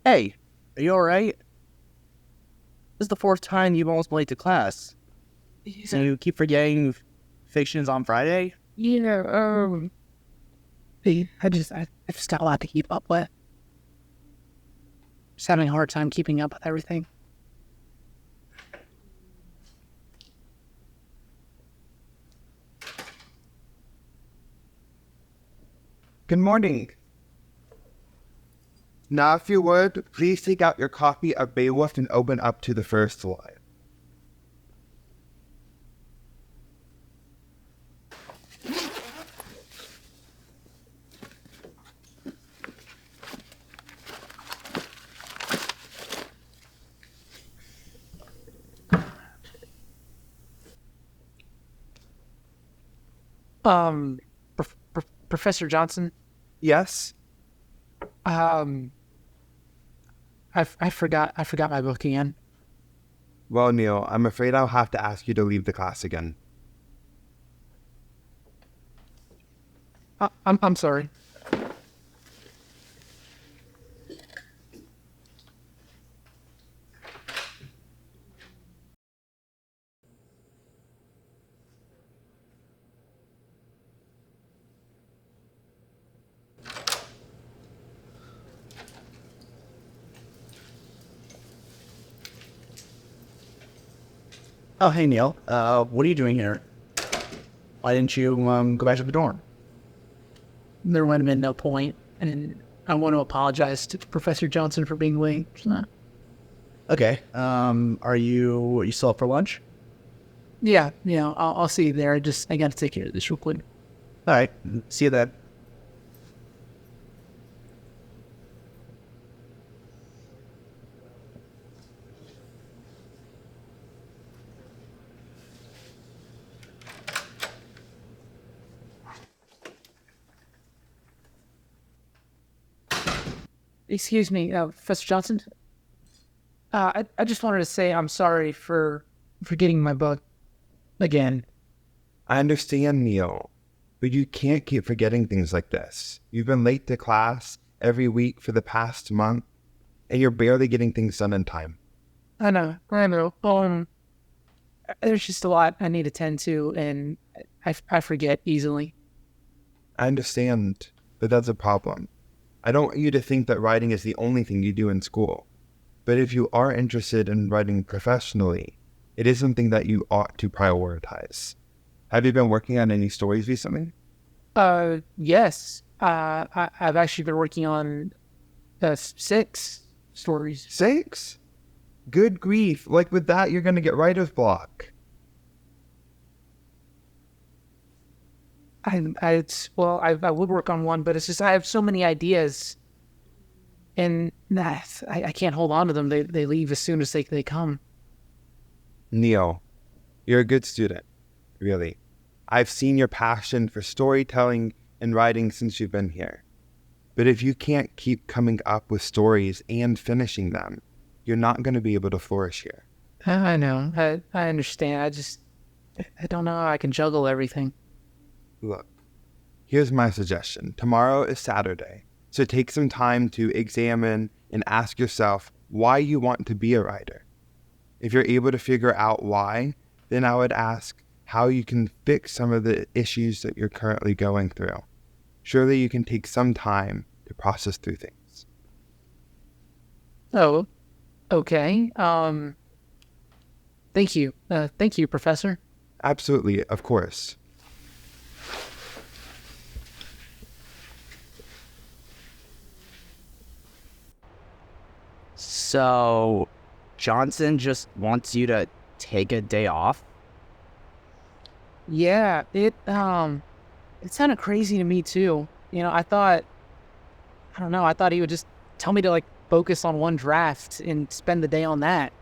Hey, are you alright? This is the fourth time you've almost been late to class. So you keep forgetting fiction's on Friday? I've just got a lot to keep up with. Just having a hard time keeping up with everything. Good morning. Now, if you would, please take out your copy of Beowulf and open up to the first line. Professor Johnson, Yes? I forgot my book again. Well, Neil, I'm afraid I'll have to ask you to leave the class again. I'm sorry. Oh, hey Neil. What are you doing here? Why didn't you go back to the dorm? There would have been no point, and I want to apologize to Professor Johnson for being late. Okay. Are you still up for lunch? Yeah, I'll see you there. I got to take care of this real quick. All right. See you then. Excuse me, Professor Johnson. I just wanted to say I'm sorry for forgetting my book again. I understand, Neil, but you can't keep forgetting things like this. You've been late to class every week for the past month, and you're barely getting things done in time. I know. There's just a lot I need to tend to, and I forget easily. I understand, but that's a problem. I don't want you to think that writing is the only thing you do in school. But if you are interested in writing professionally, it is something that you ought to prioritize. Have you been working on any stories recently? Yes. I've actually been working on 6 stories. 6? Good grief. Like with that, you're going to get writer's block. I would work on one, but it's just I have so many ideas, and I can't hold on to them. They leave as soon as they come. Neil, you're a good student, really. I've seen your passion for storytelling and writing since you've been here. But if you can't keep coming up with stories and finishing them, you're not going to be able to flourish here. I know. I understand. I don't know how I can juggle everything. Look, here's my suggestion. Tomorrow is Saturday, so take some time to examine and ask yourself why you want to be a writer. If you're able to figure out why, then I would ask how you can fix some of the issues that you're currently going through. Surely you can take some time to process through things. Oh, okay. Thank you. Thank you, Professor. Absolutely, of course. So, Johnson just wants you to take a day off? Yeah, it sounded crazy to me too. I don't know, I thought he would just tell me to like focus on one draft and spend the day on that.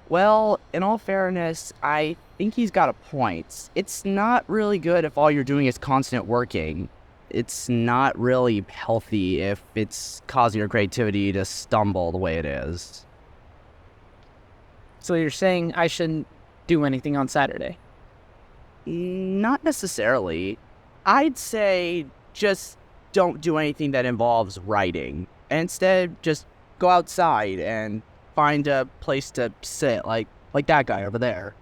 Well, in all fairness, I think he's got a point. It's not really good if all you're doing is constant working. It's not really healthy if it's causing your creativity to stumble the way it is. So you're saying I shouldn't do anything on Saturday? Not necessarily. I'd say just don't do anything that involves writing. Instead, just go outside and find a place to sit, like that guy over there.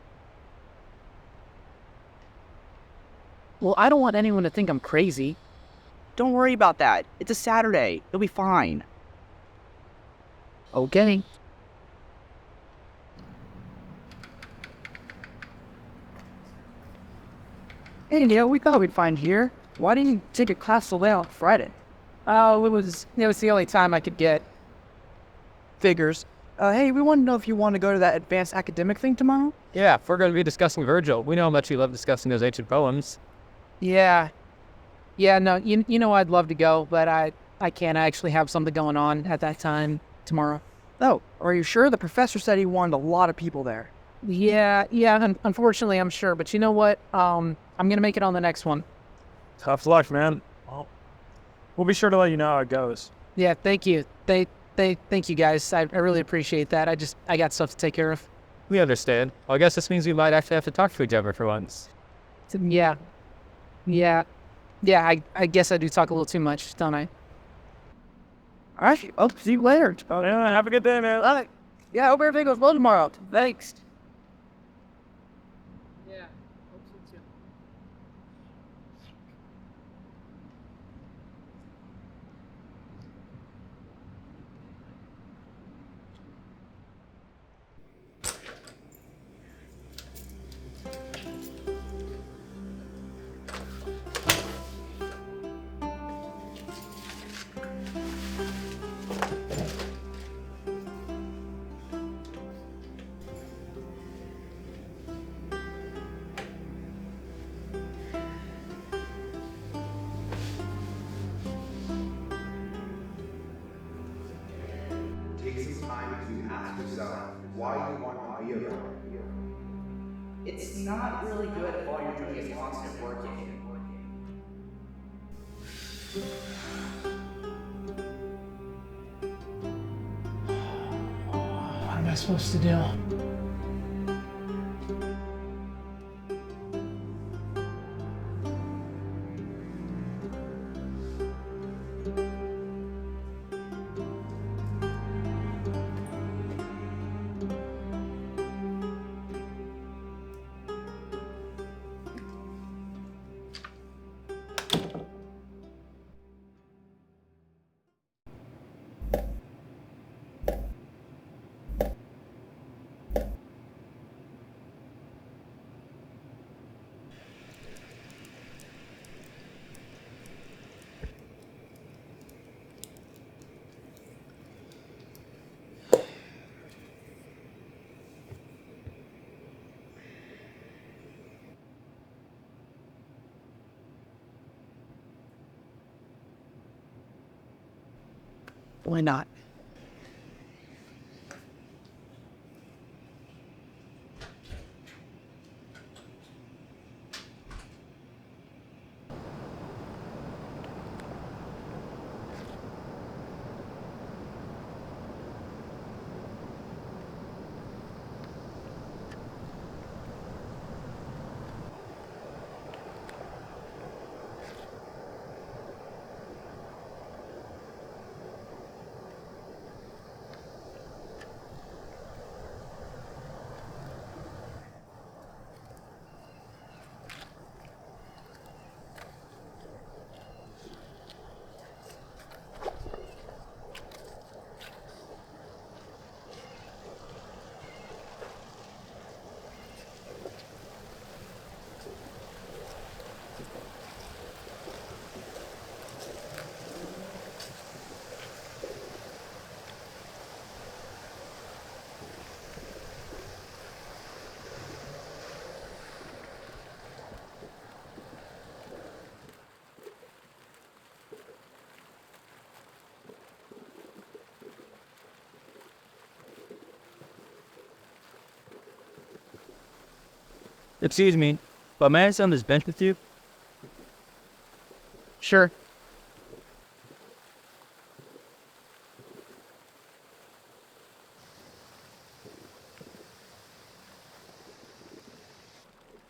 Well, I don't want anyone to think I'm crazy. Don't worry about that. It's a Saturday. You'll be fine. Okay. Hey, Neil, we thought we'd find you here. Why didn't you take a class away on Friday? Oh, it was the only time I could get. Figures. Hey, we want to know if you want to go to that advanced academic thing tomorrow? Yeah, if we're going to be discussing Virgil, we know how much you love discussing those ancient poems. Yeah. Yeah, no, you know I'd love to go, but I can't actually have something going on at that time tomorrow. Oh, are you sure? The professor said he wanted a lot of people there. Yeah, unfortunately I'm sure, but you know what? I'm gonna make it on the next one. Tough luck, man. Well, we'll be sure to let you know how it goes. Yeah, thank you. Thank you guys. I really appreciate that. I got stuff to take care of. We understand. Well, I guess this means we might actually have to talk to each other for once. Yeah. I guess I do talk a little too much, don't I? All right, I'll see you later. Yeah, have a good day, man. All right. Yeah, I hope everything goes well tomorrow. Thanks. Yeah. Take some time to ask yourself why you want to be a writer. It's not really good if all you're doing is constant working. What am I supposed to do? Why not? Excuse me, but may I sit on this bench with you? Sure.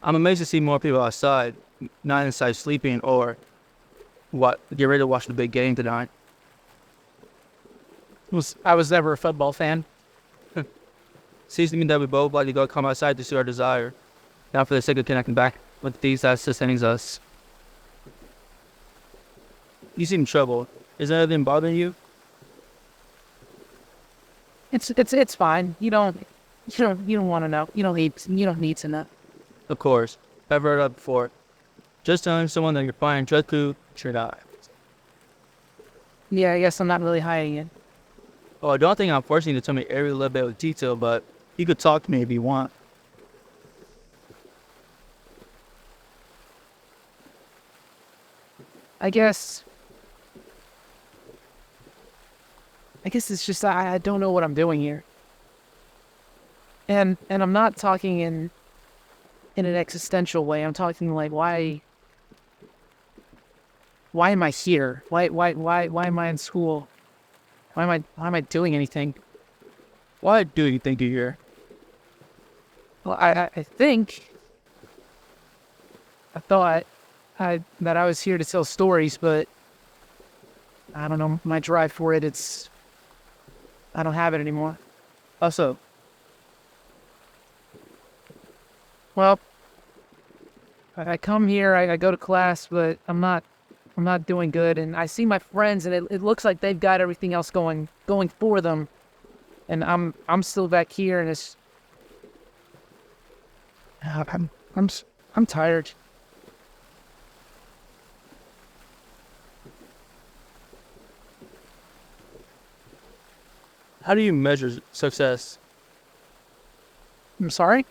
I'm amazed to see more people outside, not inside sleeping or get ready to watch the big game tonight. I was never a football fan. Seems to me that we both like to go come outside to suit our desire, not for the sake of connecting back with the things that sustains us. You seem troubled. Is anything bothering you? It's fine. You don't want to know. You don't need to know. Of course. I've heard that before. Just telling someone that you're fine just to you're not. Yeah, I guess I'm not really hiding it. Oh, I don't think I'm forcing you to tell me every little bit of detail, but you could talk to me if you want. I guess it's just I don't know what I'm doing here. And I'm not talking in an existential way. I'm talking like why am I here? Why am I in school? Why am I doing anything? Why do you think you're here? Well, I think I thought that I was here to tell stories, but I don't know, my drive for it, I don't have it anymore. Also, Well, I come here, I go to class, but I'm not doing good, and I see my friends, and it looks like they've got everything else going for them, and I'm still back here, and it's I'm tired. how do you measure success? I'm sorry?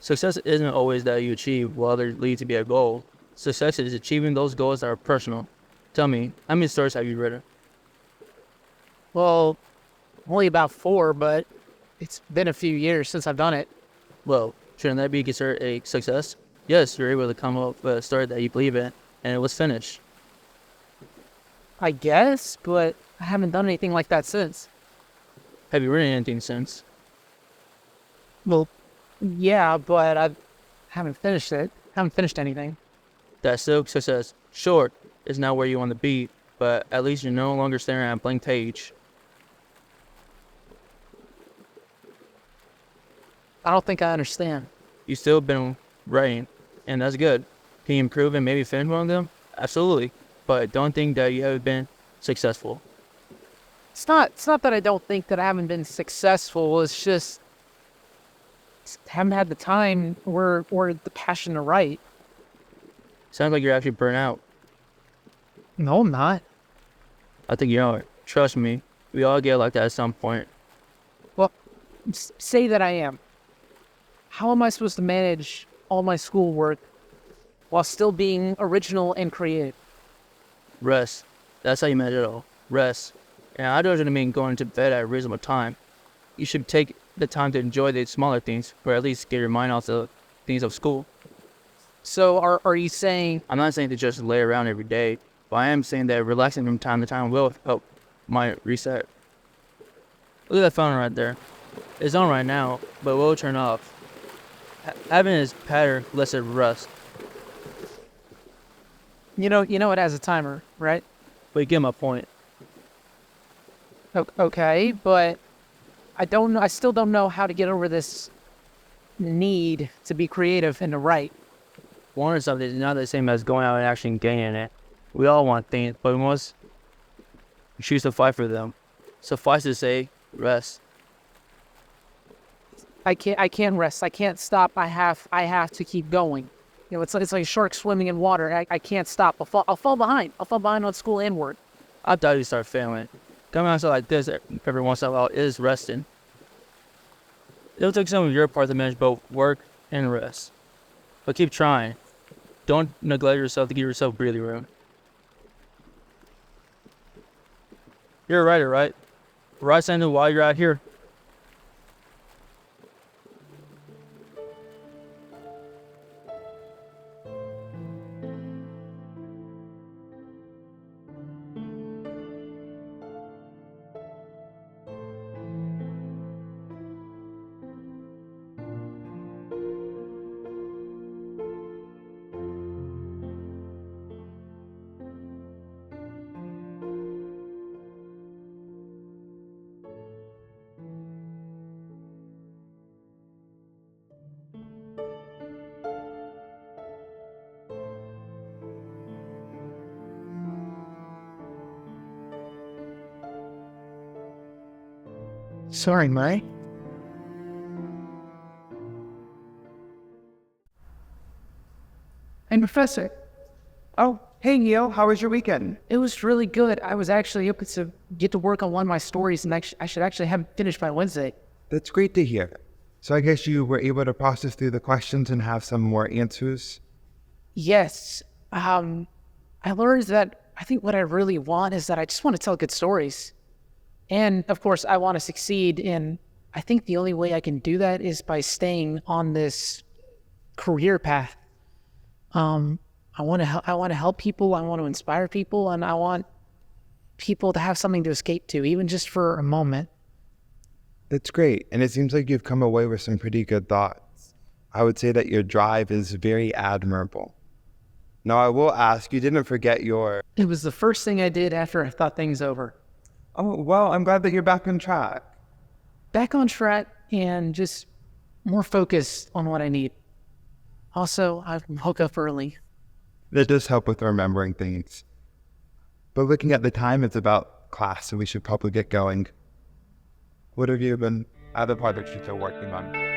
Success isn't always that you achieve what others lead to be a goal. Success is achieving those goals that are personal. Tell me, how many stories have you written? Well, only about 4, but it's been a few years since I've done it. Well, shouldn't that be considered a success? Yes, you're able to come up with a story that you believe in, and it was finished. I guess, but I haven't done anything like that since. Have you written anything since? Well, yeah, but I haven't finished it. Haven't finished anything. That's still success. Sure, it's not where you want to be, but at least you're no longer staring at a blank page. I don't think I understand. You've still been writing, and that's good. Can you improve and maybe finish one of them? Absolutely, but don't think that you haven't been successful. It's not that I don't think that I haven't been successful. It's just haven't had the time or the passion to write. Sounds like you're actually burnt out. No, I'm not. I think you are. Trust me, we all get like that at some point. Well, say that I am. How am I supposed to manage all my schoolwork while still being original and creative? Rest. That's how you manage it all. Rest. And I don't mean going to bed at a reasonable time. You should take the time to enjoy the smaller things, or at least get your mind off the things of school. So are you saying... I'm not saying to just lay around every day, but I am saying that relaxing from time to time will help my reset. Look at that phone right there. It's on right now, but will turn off. Having this pattern lets it rust. You know it has a timer, right? But you get my point. Okay, but I don't know. I still don't know how to get over this need to be creative and to write. Wanting something is not the same as going out and actually gaining it. We all want things, but we must choose to fight for them. Suffice to say, rest. I can't rest. I can't stop. I have to keep going. You know, it's like a shark swimming in water. I can't stop. I'll fall behind. I'll fall behind on school and work. I thought you'd start failing. Coming outside like this every once in a while is resting. It'll take some of your part to manage both work and rest. But keep trying. Don't neglect yourself to give yourself breathing room. You're a writer, right? Write something while you're out here. Sorry, Mike. And Professor, Oh, hey Neil, how was your weekend? it was really good. I was actually able to get to work on one of my stories, and I should actually have it finished by Wednesday. That's great to hear. So I guess you were able to process through the questions and have some more answers. Yes. I learned that I think what I really want is that I just want to tell good stories. And of course, I want to succeed. And I think the only way I can do that is by staying on this career path. I want to help people. I want to inspire people, and I want people to have something to escape to, even just for a moment. That's great. And it seems like you've come away with some pretty good thoughts. I would say that your drive is very admirable. Now, I will ask, you didn't forget your... It was the first thing I did after I thought things over. Oh, well, I'm glad that you're back on track. Back on track and just more focused on what I need. Also, I woke up early. That does help with remembering things. But looking at the time, it's about class, so we should probably get going. What have you been other projects you're still working on?